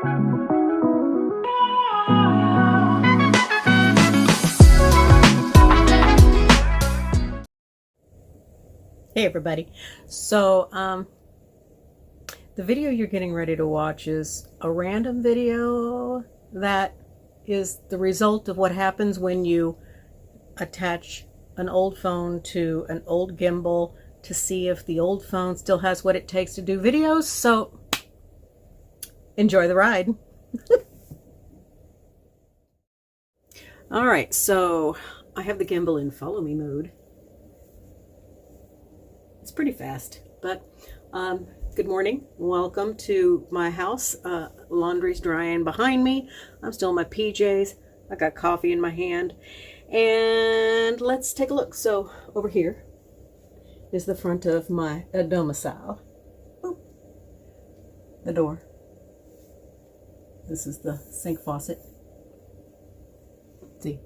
Hey everybody. So the video you're getting ready to watch is a random video that is the result of what happens when you attach an old phone to an old gimbal to see if the old phone still has what it takes to do videos. So enjoy the ride. All right, so I have the gimbal in follow me mode. It's pretty fast, but good morning. Welcome to my house. Laundry's drying behind me. I'm still in my PJs. I got coffee in my hand. And let's take a look. So over here is the front of my domicile. Boop. The door. This is the sink faucet. See,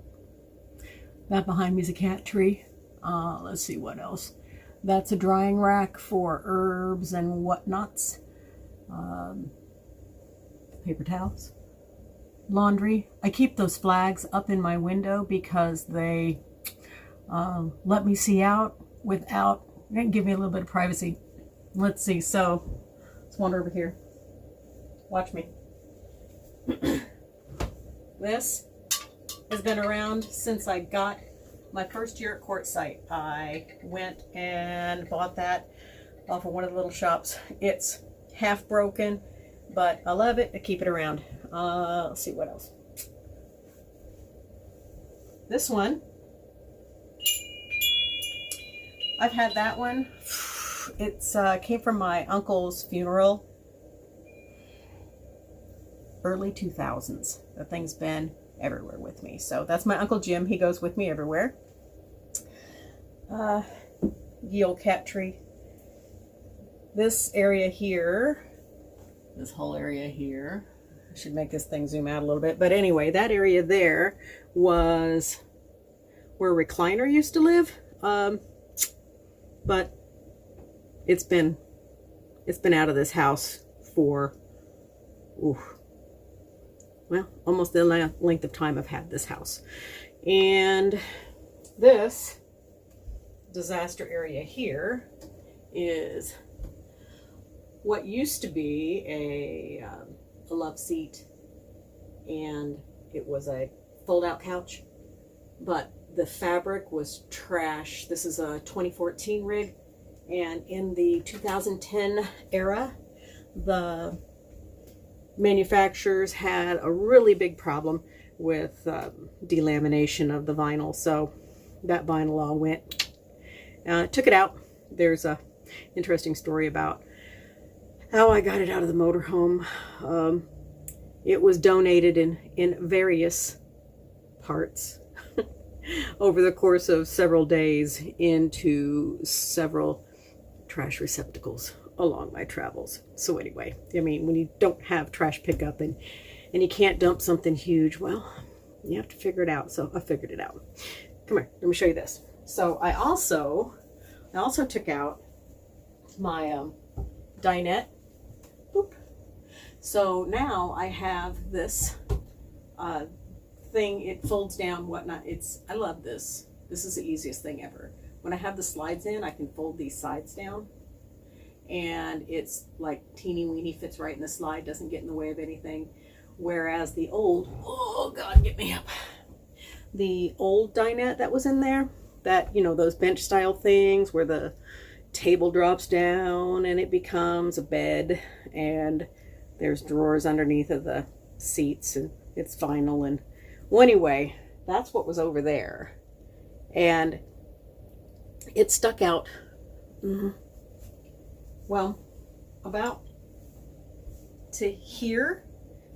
that behind me is a cat tree. Let's see what else. That's a drying rack for herbs and whatnots. Paper towels. Laundry. I keep those flags up in my window because they let me see out without, they give me a little bit of privacy. Let's see, so let's wander over here. Watch me. This has been around since I got my first year at Quartzsite. I went and bought that off of one of the little shops. It's half broken, but I love it. I keep it around. Let's see what else. This one, I've had that one. It's came from my uncle's funeral, early 2000s. That thing's been everywhere with me. So that's my Uncle Jim. He goes with me everywhere. Ye old cat tree. This area here, this whole area here, I should make this thing zoom out a little bit, but anyway, that area there was where Recliner used to live. But it's been out of this house for well, almost the length of time I've had this house. And this disaster area here is what used to be a love seat, and it was a fold-out couch, but the fabric was trash. This is a 2014 rig, and in the 2010 era, the manufacturers had a really big problem with delamination of the vinyl, so that vinyl all went. Took it out. There's a interesting story about how I got it out of the motorhome. It was donated in various parts over the course of several days into several trash receptacles along my travels. So anyway, I mean, when you don't have trash pickup and you can't dump something huge, well, you have to figure it out. So I figured it out. Come here, let me show you this. So I also took out my dinette. Boop. So now I have this thing. It folds down, whatnot. I love this. This is the easiest thing ever. When I have the slides in, I can fold these sides down, and it's like teeny weeny, fits right in the slide, doesn't get in the way of anything. Whereas the old, oh God, get me up. The old dinette that was in there, that, you know, those bench style things where the table drops down and it becomes a bed, and there's drawers underneath of the seats, and it's vinyl. And well, anyway, that's what was over there, and it stuck out. Well, about to here,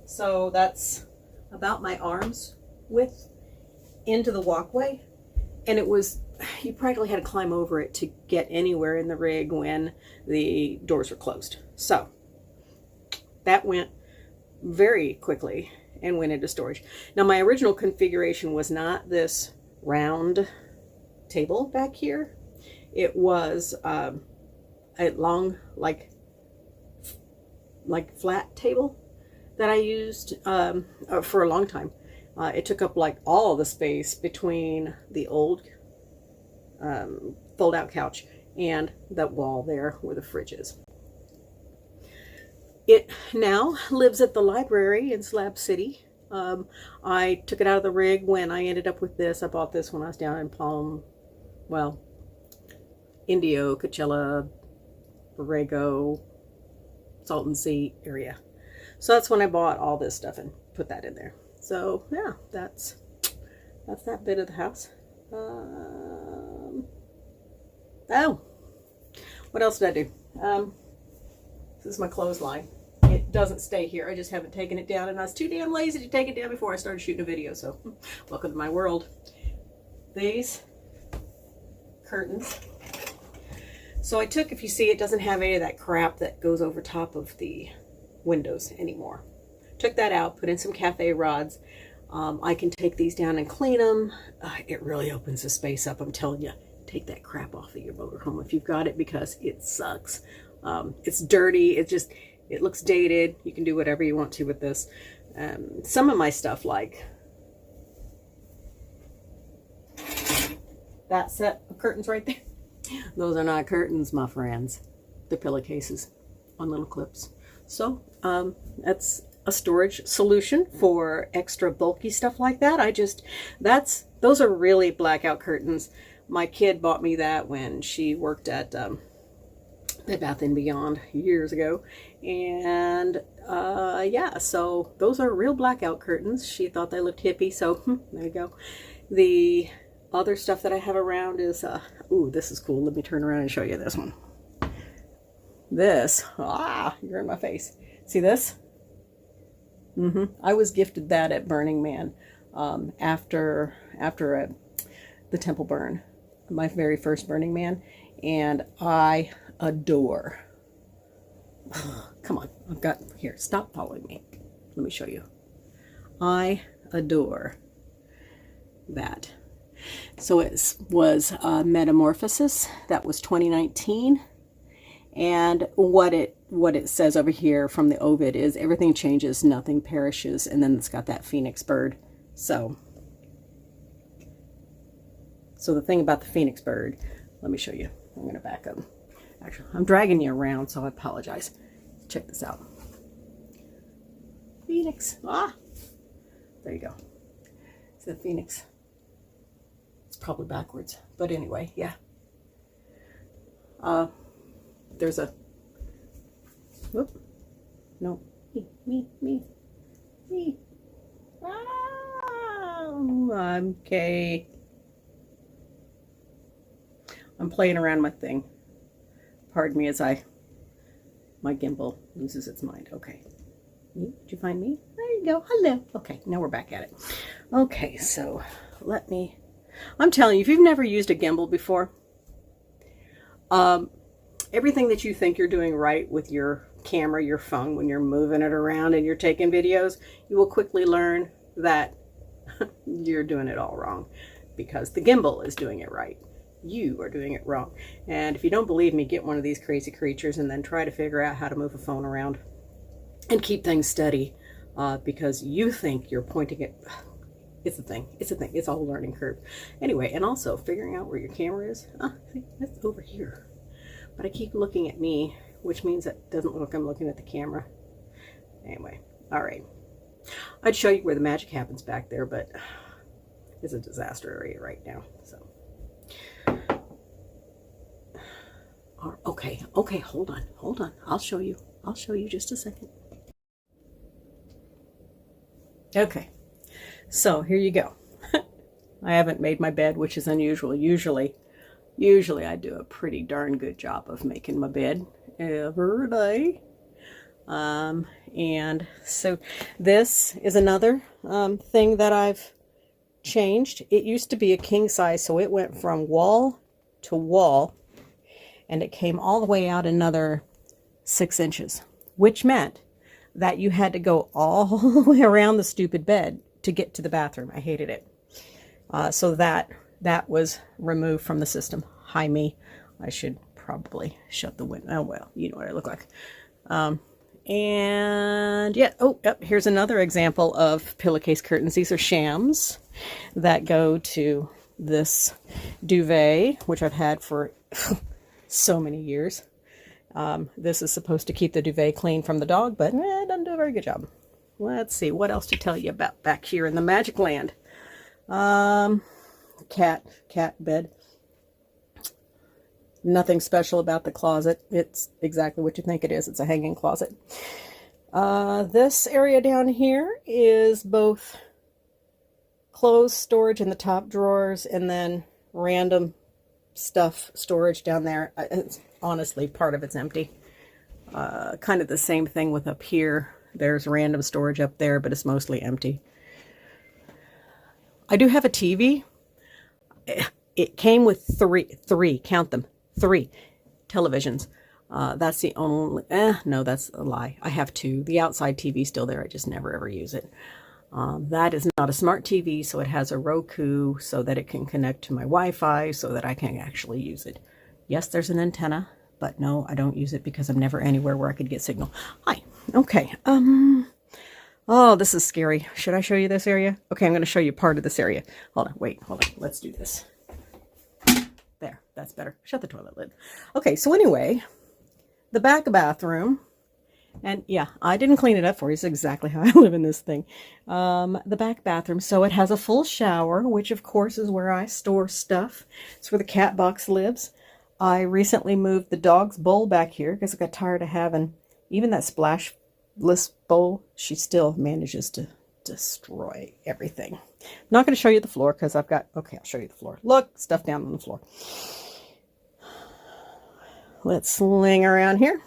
so that's about my arm's width into the walkway, and it was, you practically had to climb over it to get anywhere in the rig when the doors were closed. So that went very quickly and went into storage. Now my original configuration was not this round table back here. It was a long, like flat table that I used for a long time. It took up like all the space between the old fold-out couch and that wall there where the fridge is. It now lives at the library in Slab City. I took it out of the rig when I ended up with this. I bought this when I was down in Indio, Coachella, Borrego, Salton Sea area. So that's when I bought all this stuff and put that in there. So yeah, that's that bit of the house. Oh, what else did I do? This is my clothesline. It doesn't stay here. I just haven't taken it down, and I was too damn lazy to take it down before I started shooting a video. So welcome to my world. These curtains. So I took, if you see, it doesn't have any of that crap that goes over top of the windows anymore. Took that out, put in some cafe rods. I can take these down and clean them. It really opens the space up. I'm telling you, take that crap off of your motorhome if you've got it, because it sucks. It's dirty. It looks dated. You can do whatever you want to with this. Some of my stuff, like that set of curtains right there, those are not curtains, my friends. They're pillowcases on little clips. So that's a storage solution for extra bulky stuff like that. Those are really blackout curtains. My kid bought me that when she worked at Bed Bath & Beyond years ago. And yeah, so those are real blackout curtains. She thought they looked hippie, so there you go. The other stuff that I have around is, ooh, this is cool. Let me turn around and show you this one. This, you're in my face. See this? I was gifted that at Burning Man after the temple burn, my very first Burning Man, and I adore. Come on, I've got here. Stop following me. Let me show you. I adore that. So it was Metamorphosis. That was 2019. And what it says over here from the Ovid is everything changes, nothing perishes, and then it's got that phoenix bird. So the thing about the phoenix bird, let me show you. I'm going to back up. Actually, I'm dragging you around, so I apologize. Check this out. Phoenix. There you go. It's the phoenix. It's probably backwards, but anyway, yeah. There's a, whoop, no, me. I'm okay. I'm playing around with thing. Pardon me as my gimbal loses its mind. Okay. Did you find me? There you go. Hello. Okay, now we're back at it. Okay, so I'm telling you, if you've never used a gimbal before, everything that you think you're doing right with your camera, your phone, when you're moving it around and you're taking videos, you will quickly learn that you're doing it all wrong, because the gimbal is doing it right. You are doing it wrong. And if you don't believe me, get one of these crazy creatures and then try to figure out how to move a phone around and keep things steady, because you think you're pointing it. It's a thing. It's all a learning curve. Anyway, and also figuring out where your camera is. See, that's over here. But I keep looking at me, which means it doesn't look like I'm looking at the camera. Anyway, all right. I'd show you where the magic happens back there, but it's a disaster area right now. So, okay, hold on. I'll show you just a second. Okay, so here you go. I haven't made my bed, which is unusual. Usually I do a pretty darn good job of making my bed every day. And so this is another thing that I've changed. It used to be a king size, so it went from wall to wall, and it came all the way out another 6 inches, which meant that you had to go all the way around the stupid bed to get to the bathroom. I hated it. So that was removed from the system. Hi me. I should probably shut the window. Oh well, you know what I look like. And yeah, oh, yep, here's another example of pillowcase curtains. These are shams that go to this duvet, which I've had for so many years. This is supposed to keep the duvet clean from the dog, but it doesn't do a very good job. Let's see, what else to tell you about back here in the Magic Land. Cat bed. Nothing special about the closet. It's exactly what you think it is. It's a hanging closet. This area down here is both clothes storage in the top drawers and then random stuff storage down there. Honestly, part of it's empty. Kind of the same thing with up here. There's random storage up there, but it's mostly empty. I do have a TV. It came with three, count them, 3 televisions. That's the only, no, that's a lie. I have 2. The outside TV is still there. I just never ever use it. That is not a smart TV, so it has a Roku so that it can connect to my Wi-Fi so that I can actually use it. Yes, there's an antenna, but no, I don't use it because I'm never anywhere where I could get signal. Hi. Okay. Oh, this is scary. Should I show you this area? Okay, I'm going to show you part of this area. Hold on. Wait, hold on. Let's do this. There, that's better. Shut the toilet lid. Okay, so anyway, the back bathroom, and yeah, I didn't clean it up for you. It's exactly how I live in this thing. The back bathroom, so it has a full shower, which of course is where I store stuff. It's where the cat box lives. I recently moved the dog's bowl back here because I got tired of having even that splashless bowl. She still manages to destroy everything. I'm not going to show you the floor because I've got, okay, I'll show you the floor. Look, stuff down on the floor. Let's sling around here.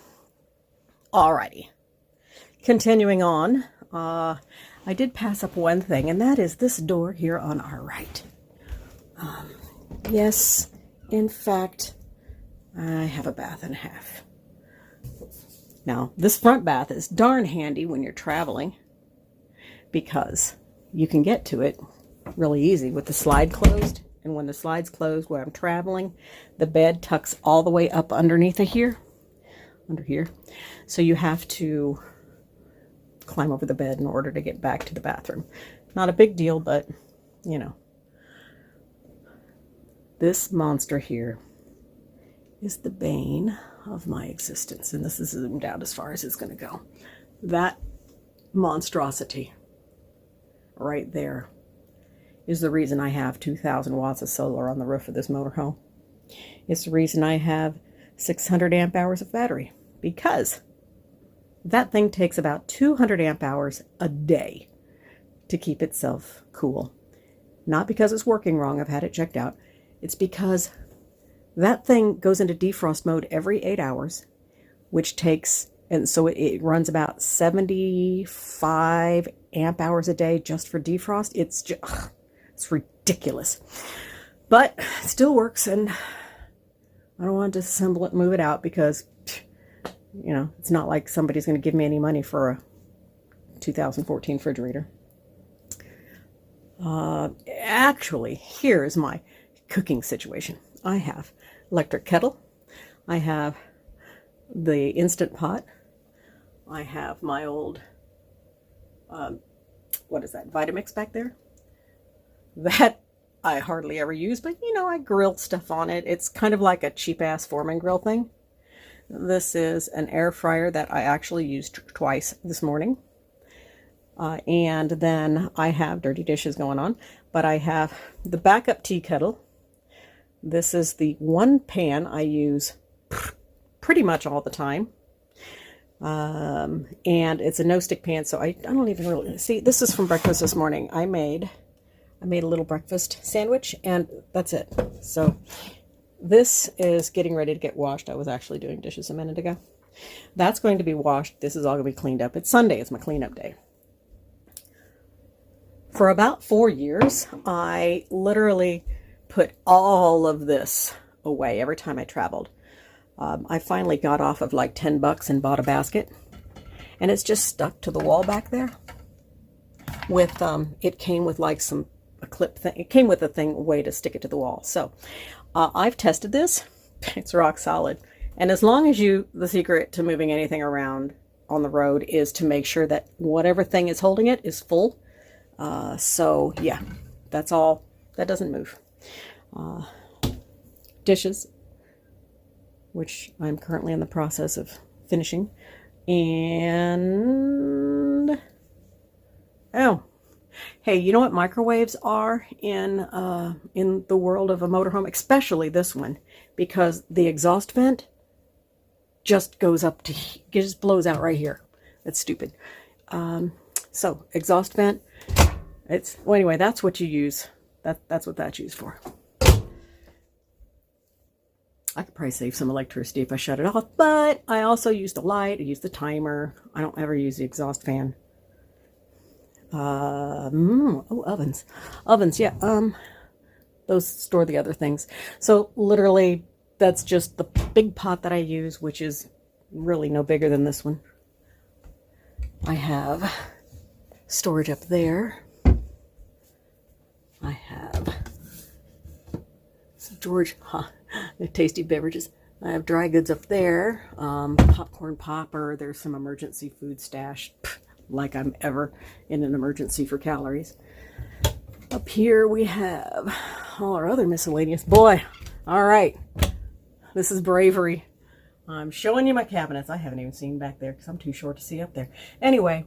Alrighty. Continuing on, I did pass up one thing, and that is this door here on our right. Yes, in fact, I have a bath and a half. Now, this front bath is darn handy when you're traveling because you can get to it really easy with the slide closed. And when the slide's closed where I'm traveling, the bed tucks all the way up underneath of here, under here. So you have to climb over the bed in order to get back to the bathroom. Not a big deal, but you know. This monster here is the bane of my existence. And this is zoomed out as far as it's going to go. That monstrosity right there is the reason I have 2,000 watts of solar on the roof of this motorhome. It's the reason I have 600 amp hours of battery, because that thing takes about 200 amp hours a day to keep itself cool. Not because it's working wrong, I've had it checked out. It's because that thing goes into defrost mode every 8 hours, which takes, and so it runs about 75 amp hours a day just for defrost. It's just, it's ridiculous. But it still works, and I don't want to disassemble it and move it out because, you know, it's not like somebody's going to give me any money for a 2014 refrigerator. Actually, here's my cooking situation. I have electric kettle. I have the Instant Pot. I have my old, what is that, Vitamix back there? That I hardly ever use, but you know, I grill stuff on it. It's kind of like a cheap-ass Foreman grill thing. This is an air fryer that I actually used twice this morning. And then I have dirty dishes going on, but I have the backup tea kettle. This is the one pan I use pretty much all the time. And it's a no-stick pan, so I don't even really... See, this is from breakfast this morning. I made a little breakfast sandwich, and that's it. So this is getting ready to get washed. I was actually doing dishes a minute ago. That's going to be washed. This is all going to be cleaned up. It's Sunday. It's my cleanup day. For about 4 years, I literally put all of this away every time I traveled. I finally got off of like $10 and bought a basket, and it's just stuck to the wall back there. With it came with like a clip thing. It came with a way to stick it to the wall. So I've tested this. It's rock solid. And as long as the secret to moving anything around on the road is to make sure that whatever thing is holding it is full. So yeah, that's all. That doesn't move. Dishes, which I'm currently in the process of finishing. And oh, hey, you know what microwaves are in the world of a motorhome, especially this one, because the exhaust vent just goes up to, it just blows out right here. That's stupid. So exhaust vent, well, anyway, that's what you use. That's what that's used for. I could probably save some electricity if I shut it off, but I also use the light, I use the timer. I don't ever use the exhaust fan. Oh, ovens. Ovens, yeah. Those store the other things. So literally, that's just the big pot that I use, which is really no bigger than this one. I have storage up there. I have some tasty beverages. I have dry goods up there. Popcorn popper. There's some emergency food stash. Like I'm ever in an emergency for calories. Up here we have all our other miscellaneous. Boy, all right. This is bravery. I'm showing you my cabinets. I haven't even seen back there because I'm too short to see up there. Anyway,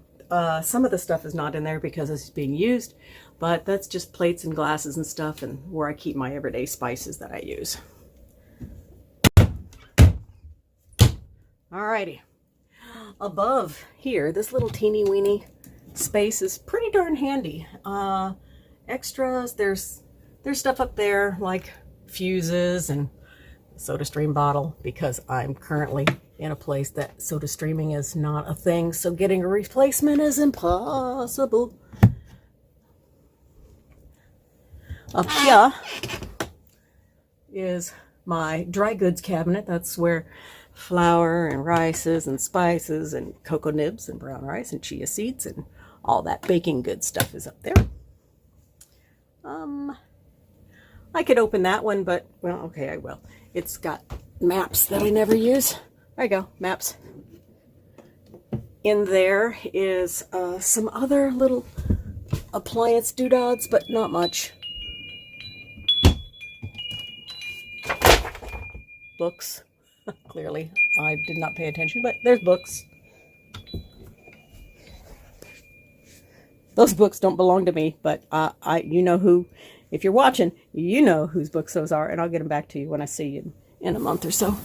some of the stuff is not in there because it's being used, but that's just plates and glasses and stuff, and where I keep my everyday spices that I use. Alrighty. Above here, this little teeny weeny space is pretty darn handy. Extras, there's stuff up there like fuses and soda stream bottle, because I'm currently in a place that soda streaming is not a thing, so getting a replacement is impossible. Up here is my dry goods cabinet. That's where flour and rices and spices and cocoa nibs and brown rice and chia seeds and all that baking good stuff is up there. I could open that one, but, well, okay, I will. It's got maps that I never use. There you go, maps. In there is some other little appliance doodads, but not much. Books. Clearly, I did not pay attention, but there's books. Those books don't belong to me, but you know who, if you're watching, you know whose books those are, and I'll get them back to you when I see you in a month or so.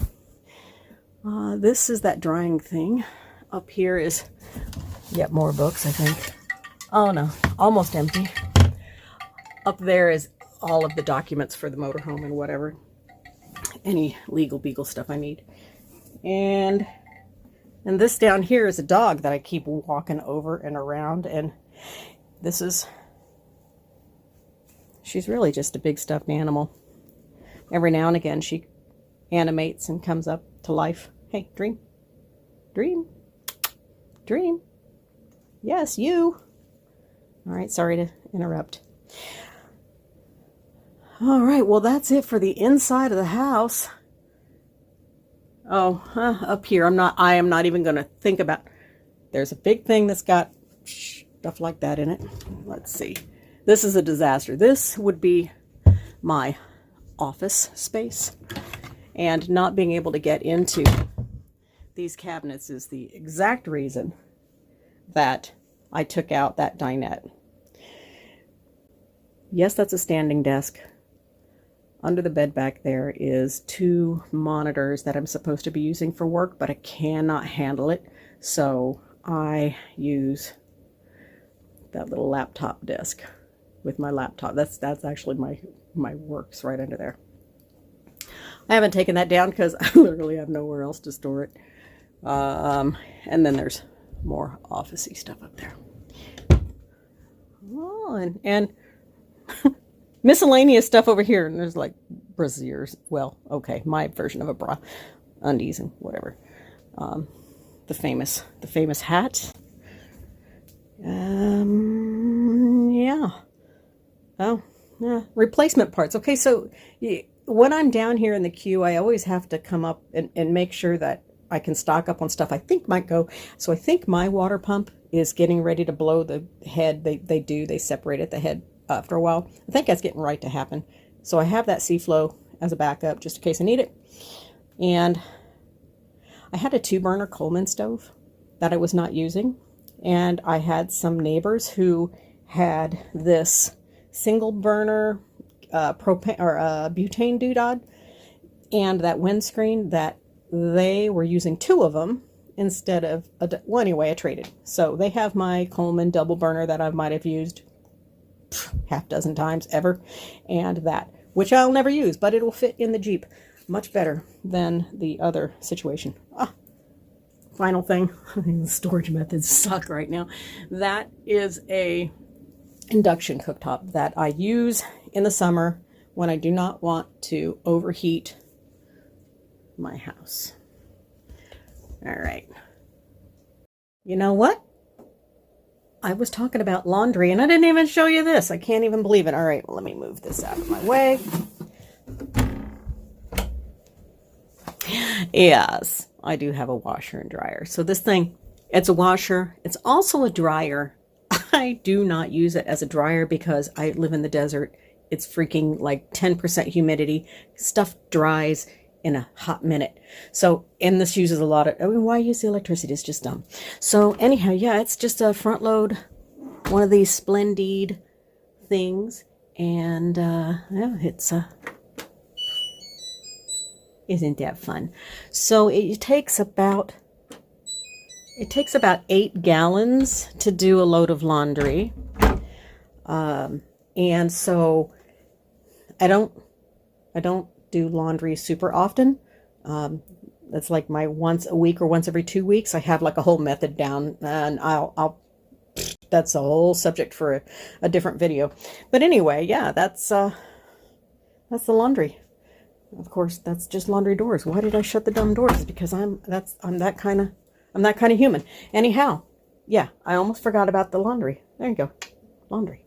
This is that drying thing. Up here is yet more books, I think. Oh no, almost empty. Up there is all of the documents for the motorhome and whatever. Any legal beagle stuff I need. And this down here is a dog that I keep walking over and around, and this is, she's really just a big stuffed animal. Every now and again she animates and comes up to life. Hey, dream. Dream. Dream. Yes, you. All right, sorry to interrupt. All right, well, that's it for the inside of the house. Oh, up here, I am not even going to think about, there's a big thing that's got stuff like that in it. Let's see. This is a disaster. This would be my office space, and not being able to get into these cabinets is the exact reason that I took out that dinette. Yes, that's a standing desk. Under the bed back there is 2 monitors that I'm supposed to be using for work, but I cannot handle it, so I use that little laptop desk with my laptop. That's actually my works right under there. I haven't taken that down because I literally have nowhere else to store it. And then there's more office-y stuff up there. Oh, and miscellaneous stuff over here, and there's like brassieres. Well, okay, my version of a bra, undies and whatever. The famous hat. Yeah. Oh, yeah. Replacement parts. Okay, so when I'm down here in the queue, I always have to come up and make sure that I can stock up on stuff I think might go. So I think my water pump is getting ready to blow the head. They separate at the head after a while. I think that's getting right to happen. So I have that C-Flow as a backup just in case I need it. And I had a 2-burner Coleman stove that I was not using. And I had some neighbors who had this single burner propane or butane doodad, and that windscreen that they were using 2 of them instead of well, anyway, I traded. So they have my Coleman double burner that I might have used half dozen times ever, and that, which I'll never use, but it will fit in the Jeep much better than the other situation. Final thing, the storage methods suck right now. That is a induction cooktop that I use in the summer when I do not want to overheat my house. All right. You know what? I was talking about laundry and I didn't even show you this. I can't even believe it. All right, well, let me move this out of my way. Yes, I do have a washer and dryer. So this thing, it's a washer. It's also a dryer. I do not use it as a dryer because I live in the desert. It's freaking like 10% humidity. Stuff dries in a hot minute. So, and this uses a lot of, I mean, why use the electricity? It's just dumb. So anyhow, yeah, it's just a front load, one of these Splendid things. And yeah, it's isn't that fun? So it takes about 8 gallons to do a load of laundry. And so I don't do laundry super often. That's like my once a week or once every 2 weeks. I have like a whole method down, and I'll that's a whole subject for a different video. But anyway, yeah, that's the laundry. Of course, that's just laundry doors. Why did I shut the dumb doors? Because I'm that kind of human. Anyhow, yeah, I almost forgot about the laundry. There you go. Laundry.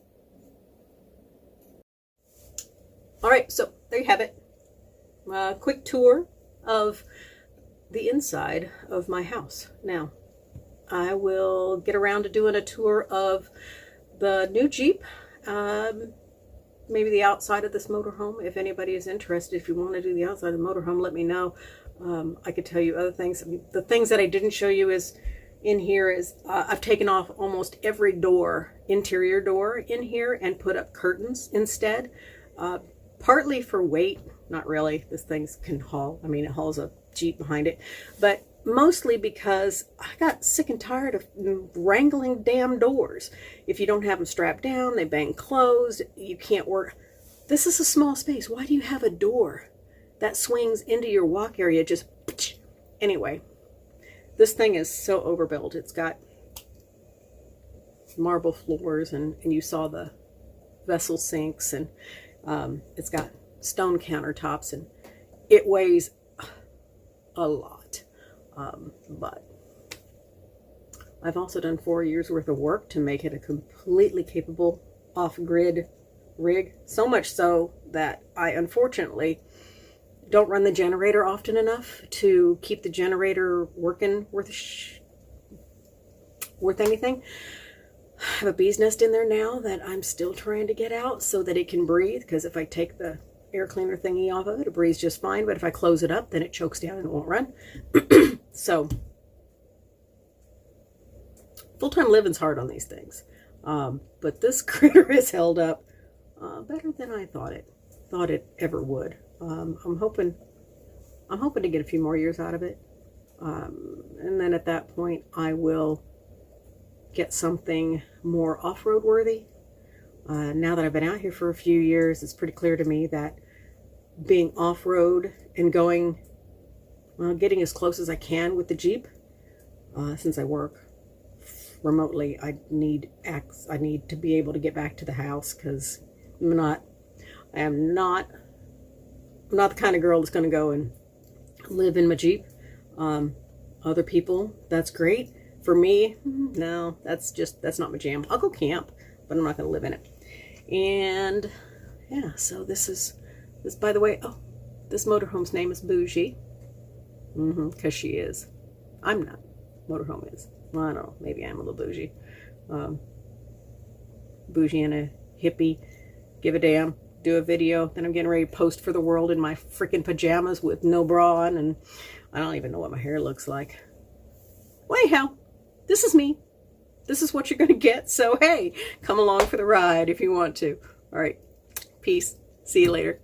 All right, so there you have it. A quick tour of the inside of my house. Now, I will get around to doing a tour of the new Jeep, maybe the outside of this motorhome. If anybody is interested, if you want to do the outside of the motorhome, let me know. I could tell you other things. I mean, the things that I didn't show you is in here is I've taken off almost every door, interior door in here, and put up curtains instead. Partly for weight, not really. This thing can haul. I mean, it hauls a Jeep behind it, but mostly because I got sick and tired of wrangling damn doors. If you don't have them strapped down, they bang closed. You can't work. This is a small space. Why do you have a door that swings into your walk area? Just anyway, this thing is so overbuilt. It's got marble floors, and you saw the vessel sinks, and it's got stone countertops, and it weighs a lot. But I've also done 4 years worth of work to make it a completely capable off-grid rig. So much so that I unfortunately don't run the generator often enough to keep the generator working worth anything. I have a bee's nest in there now that I'm still trying to get out so that it can breathe, because if I take the air cleaner thingy off of it, it breathes just fine, but if I close it up, then it chokes down and it won't run. So full-time living's hard on these things, but this critter has held up better than I thought it ever would. I'm hoping to get a few more years out of it, and then at that point I will get something more off-road worthy. Now that I've been out here for a few years, it's pretty clear to me that being off-road and going, well, getting as close as I can with the Jeep, since I work remotely, I need to be able to get back to the house, because I am not the kind of girl that's going to go and live in my Jeep. Other people, that's great. For me, no, that's not my jam. I'll go camp, but I'm not going to live in it. And yeah, so this, by the way, this motorhome's name is Bougie, because she is. I'm not. Motorhome is. Well, I don't know. Maybe I'm a little bougie. Bougie and a hippie. Give a damn. Do a video. Then I'm getting ready to post for the world in my freaking pajamas with no bra on. And I don't even know what my hair looks like. Well, anyhow, this is me. This is what you're going to get. So, hey, come along for the ride if you want to. All right. Peace. See you later.